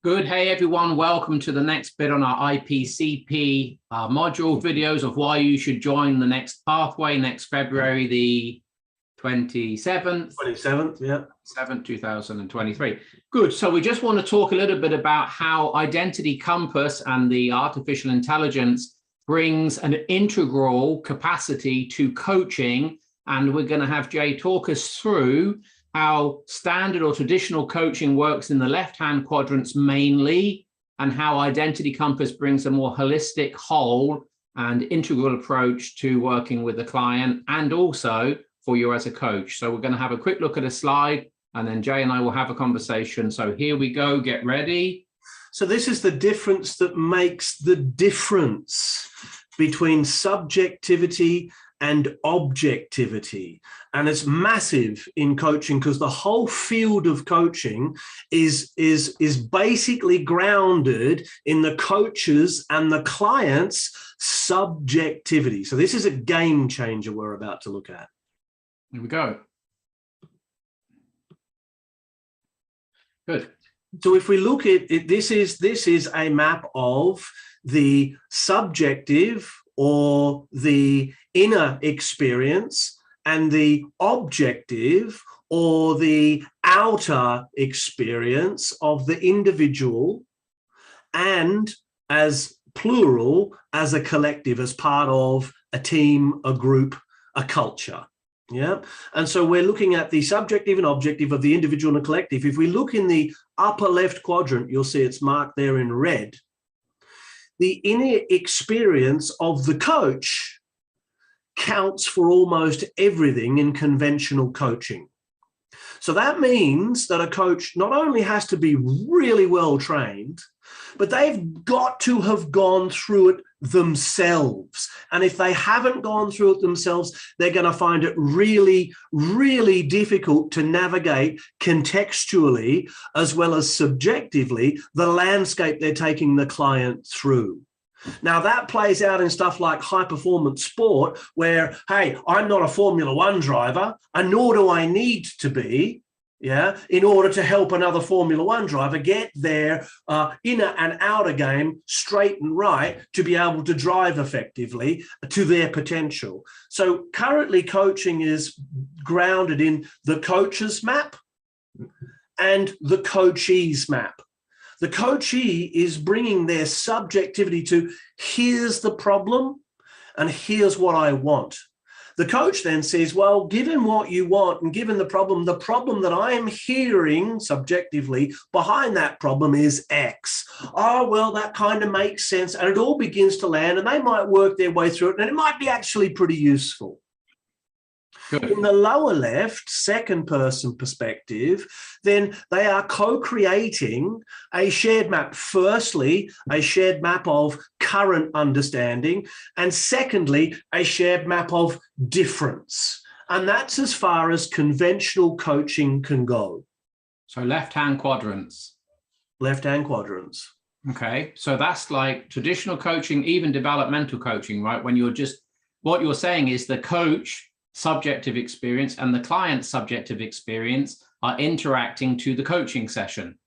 Good. Hey, everyone. Welcome to the next bit on our IPCP module videos of why you should join the next pathway next February, the 27th. 27th, yeah. 7th, 2023. Good. So we just want to talk a little bit about how Identity Compass and the artificial intelligence brings an integral capacity to coaching. And we're going to have Jay talk us through how standard or traditional coaching works in the left-hand quadrants mainly, and how Identity Compass brings a more holistic, whole and integral approach to working with the client and also for you as a coach. So we're going to have a quick look at a slide and then Jay and I will have a conversation. So here we go, get ready. So this is the difference that makes the difference between subjectivity and objectivity. And it's massive in coaching because the whole field of coaching is basically grounded in the coach's and the client's subjectivity. So this is a game changer we're about to look at. Here we go. Good. So if we look at it, this is a map of the subjective or the inner experience and the objective or the outer experience of the individual, and as plural, as a collective, as part of a team, a group, a culture. Yeah. And so we're looking at the subjective and objective of the individual and the collective. If we look in the upper left quadrant, you'll see it's marked there in red. The inner experience of the coach counts for almost everything in conventional coaching. So that means that a coach not only has to be really well trained, but they've got to have gone through it themselves. And if they haven't gone through it themselves, they're going to find it really, really difficult to navigate contextually as well as subjectively the landscape they're taking the client through. Now, that plays out in stuff like high-performance sport where, hey, I'm not a Formula One driver, and nor do I need to be, in order to help another Formula One driver get their inner and outer game straight and right to be able to drive effectively to their potential. So currently coaching is grounded in the coach's map and the coachee's map. The coachee is bringing their subjectivity to here's the problem and here's what I want. The coach then says, well, given what you want and given the problem that I am hearing subjectively behind that problem is X. Oh, well, that kind of makes sense. And it all begins to land and they might work their way through it and it might be actually pretty useful. Good. In the lower left, second person perspective, then they are co-creating a shared map. Firstly, a shared map of current understanding, and secondly, a shared map of difference. And that's as far as conventional coaching can go. So left-hand quadrants. Left-hand quadrants. Okay, so that's like traditional coaching, even developmental coaching, right? When you're just, what you're saying is the coach subjective experience and the client's subjective experience are interacting to the coaching session.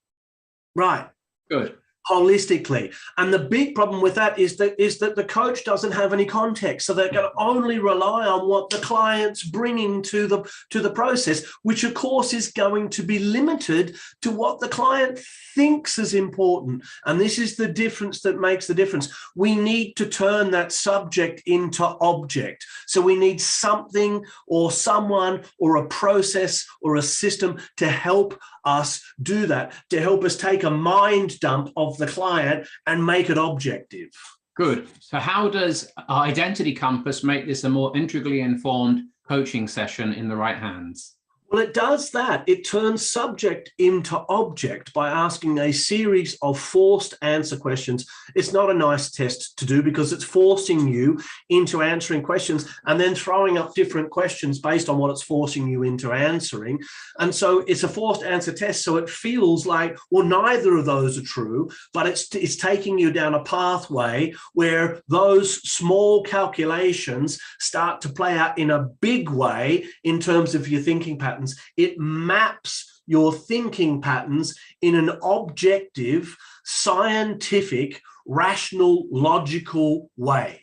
Right. Good. Holistically. And the big problem with that is that the coach doesn't have any context. So they're going to only rely on what the client's bringing to the process, which of course is going to be limited to what the client thinks is important. And this is the difference that makes the difference. We need to turn that subject into object. So we need something or someone or a process or a system to help us do that, to help us take a mind dump of the client and make it objective. Good. So how does Identity Compass make this a more integrally informed coaching session in the right hands? Well, it does that. It turns subject into object by asking a series of forced answer questions. It's not a nice test to do because it's forcing you into answering questions and then throwing up different questions based on what it's forcing you into answering. And so it's a forced answer test. So it feels like, well, neither of those are true, but it's taking you down a pathway where those small calculations start to play out in a big way in terms of your thinking patterns. It maps your thinking patterns in an objective, scientific, rational, logical way.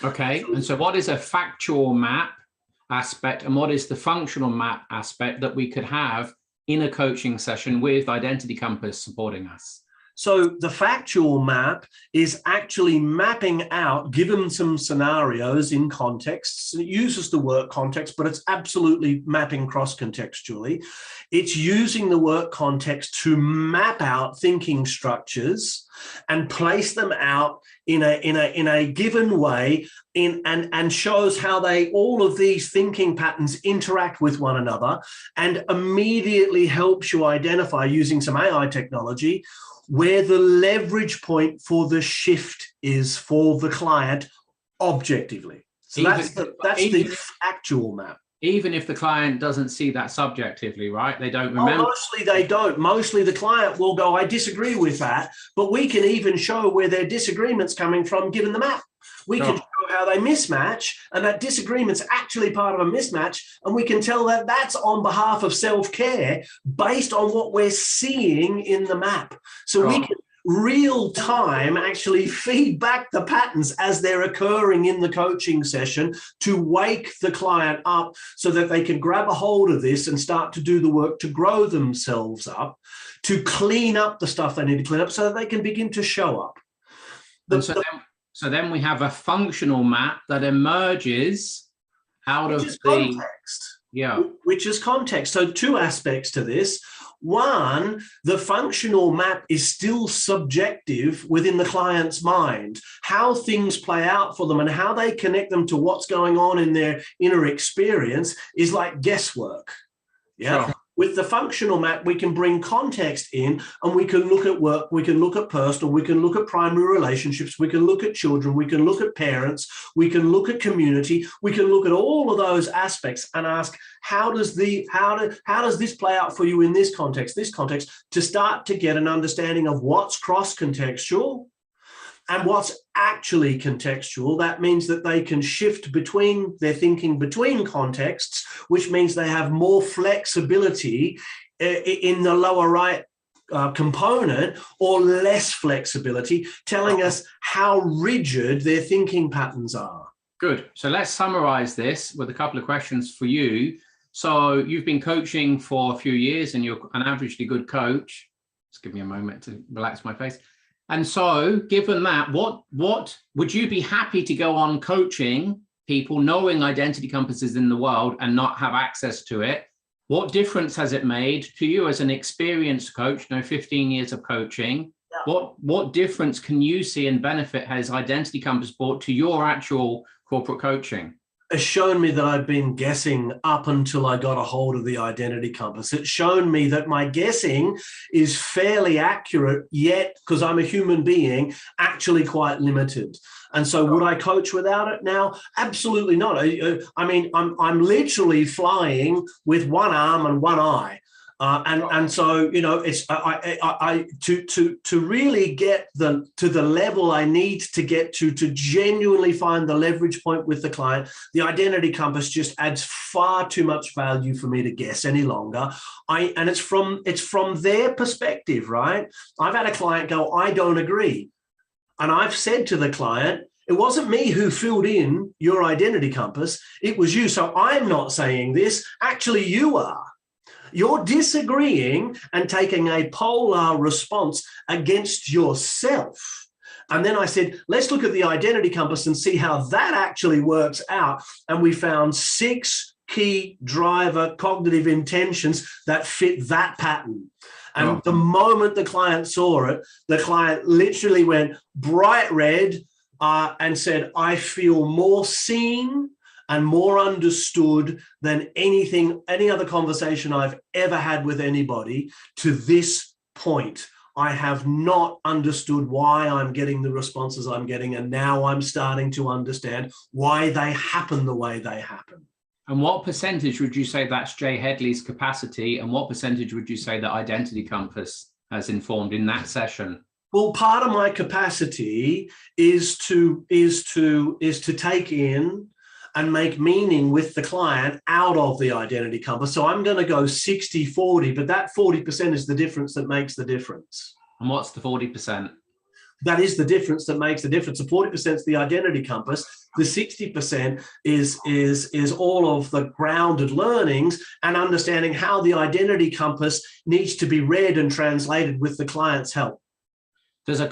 Okay, and so what is a factual map aspect and what is the functional map aspect that we could have in a coaching session with Identity Compass supporting us? So the factual map is actually mapping out, given some scenarios in contexts. It uses the work context, but it's absolutely mapping cross-contextually. It's using the work context to map out thinking structures and place them out in a given way and shows how all of these thinking patterns interact with one another, and immediately helps you identify, using some AI technology, where the leverage point for the shift is for the client objectively. So that's the actual map. Even if the client doesn't see that subjectively, right? They don't remember. Oh, mostly they don't. Mostly the client will go, I disagree with that, but we can even show where their disagreement's coming from given the map. We can show how they mismatch, and that disagreement's actually part of a mismatch, and we can tell that that's on behalf of self-care based on what we're seeing in the map. So we can real time actually feed back the patterns as they're occurring in the coaching session to wake the client up so that they can grab a hold of this and start to do the work to grow themselves up, to clean up the stuff they need to clean up so that they can begin to show up. So then we have a functional map that emerges out of the context. Yeah. Which is context. So two aspects to this. One, the functional map is still subjective within the client's mind. How things play out for them and how they connect them to what's going on in their inner experience is like guesswork. Yeah. Sure. With the functional map, we can bring context in and we can look at work, we can look at personal, we can look at primary relationships, we can look at children, we can look at parents, we can look at community, we can look at all of those aspects and ask, how does this play out for you in this context, to start to get an understanding of what's cross-contextual and what's actually contextual. That means that they can shift between their thinking between contexts, which means they have more flexibility in the lower right component, or less flexibility, telling us how rigid their thinking patterns are. Good. So let's summarize this with a couple of questions for you. So you've been coaching for a few years and you're an averagely good coach. Just give me a moment to relax my face. And so given that, what would you be happy to go on coaching people knowing Identity Compass is in the world and not have access to it? What difference has it made to you as an experienced coach, 15 years of coaching? Yeah. What difference can you see and benefit has Identity Compass brought to your actual corporate coaching? Has shown me that I've been guessing up until I got a hold of the Identity Compass. It's shown me that my guessing is fairly accurate, yet, because I'm a human being, actually quite limited. And so would I coach without it now? Absolutely not. I mean, I'm literally flying with one arm and one eye. And so, it's to really get to the level I need to get to genuinely find the leverage point with the client, the Identity Compass just adds far too much value for me to guess any longer. And it's from their perspective, right? I've had a client go, I don't agree. And I've said to the client, it wasn't me who filled in your Identity Compass, it was you. So I'm not saying this, actually you are. You're disagreeing and taking a polar response against yourself. And then I said, let's look at the Identity Compass and see how that actually works out. And we found 6 key driver cognitive intentions that fit that pattern. And the moment the client saw it, the client literally went bright red and said, I feel more seen and more understood than any other conversation I've ever had with anybody to this point. I have not understood why I'm getting the responses I'm getting, and now I'm starting to understand why they happen the way they happen. And what percentage would you say that's Jay Headley's capacity, and what percentage would you say that Identity Compass has informed in that session? Well, part of my capacity is to take in and make meaning with the client out of the identity compass. So I'm going to go 60-40, but that 40% is the difference that makes the difference. And what's the 40%? That is the difference that makes the difference. The 40% is the identity compass. The 60% is all of the grounded learnings and understanding how the identity compass needs to be read and translated with the client's help. Does a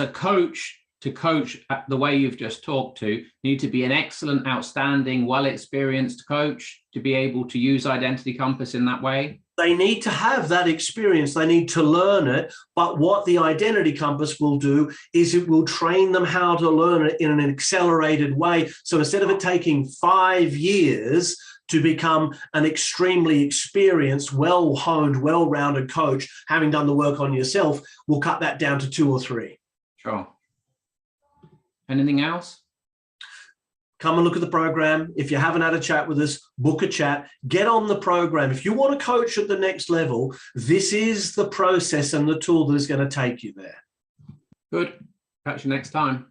coach to coach the way you've just talked to need to be an excellent, outstanding, well-experienced coach to be able to use identity compass in that way? They need to have that experience. They need to learn it. But what the identity compass will do is it will train them how to learn it in an accelerated way. So instead of it taking 5 years to become an extremely experienced, well-honed, well-rounded coach, having done the work on yourself, we'll cut that down to 2 or 3. Sure. Anything else? Come and look at the program. If you haven't had a chat with us, book a chat, get on the program. If you want to coach at the next level, this is the process and the tool that is going to take you there. Good. Catch you next time.